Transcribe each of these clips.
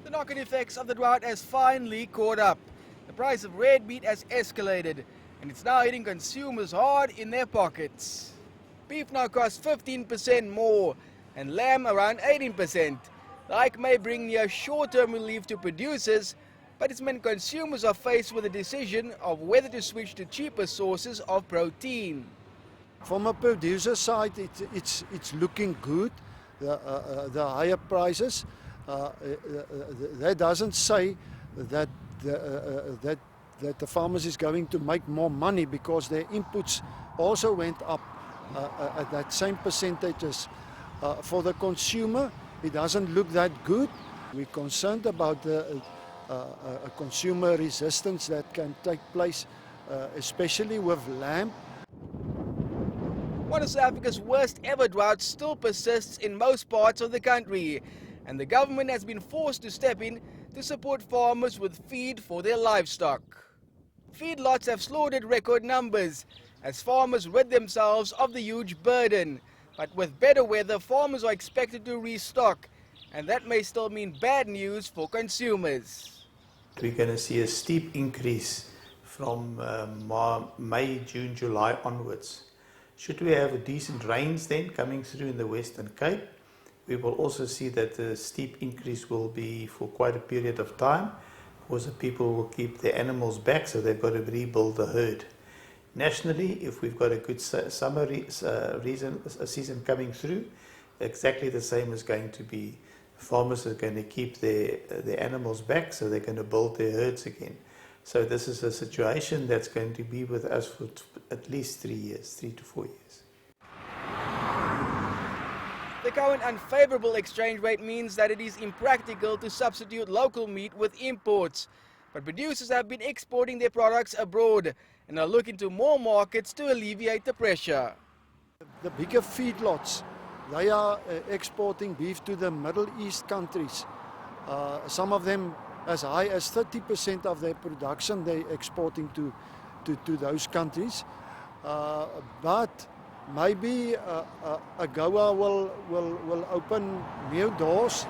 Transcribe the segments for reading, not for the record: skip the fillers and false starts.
The knock-on effects of the drought has finally caught up. The price of red meat has escalated and it's now hitting consumers hard in their pockets. Beef now costs 15% more and lamb around 18%. The hike may bring near short-term relief to producers, but it's meant consumers are faced with a decision of whether to switch to cheaper sources of protein. From a producer side, it's looking good. The higher prices. That doesn't say that the farmers is going to make more money because their inputs also went up at that same percentages. For the consumer, it doesn't look that good. We're concerned about the consumer resistance that can take place, especially with lamb. One of South Africa's worst ever droughts still persists in most parts of the country, and the government has been forced to step in to support farmers with feed for their livestock. Feedlots have slaughtered record numbers as farmers rid themselves of the huge burden. But with better weather, farmers are expected to restock, and that may still mean bad news for consumers. We're going to see a steep increase from May, June, July onwards. Should we have a decent rains then coming through in the Western Cape, we will also see that the steep increase will be for quite a period of time, because the people will keep their animals back, so they've got to rebuild the herd. Nationally, if we've got a good summer season coming through, exactly the same is going to be. Farmers are going to keep their animals back, so they're going to build their herds again. So this is a situation that's going to be with us for at least 3 years, 3 to 4 years. The current unfavorable exchange rate means that it is impractical to substitute local meat with imports. But producers have been exporting their products abroad and are looking to more markets to alleviate the pressure. The bigger feedlots, they are exporting beef to the Middle East countries. Some of them as high as 30% of their production they're exporting to those countries. But maybe AGOA will open new doors.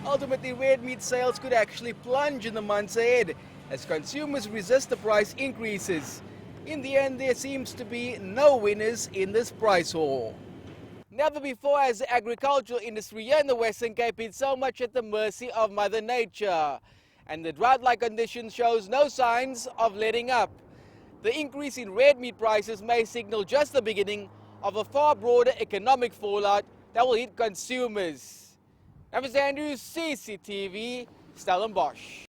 Ultimately, red meat sales could actually plunge in the months ahead as consumers resist the price increases. In the end, there seems to be no winners in this price war. Never before has the agricultural industry here in the Western Cape been so much at the mercy of Mother Nature. And the drought-like condition shows no signs of letting up. The increase in red meat prices may signal just the beginning of a far broader economic fallout that will hit consumers. Andrews, CCTV, Stellenbosch.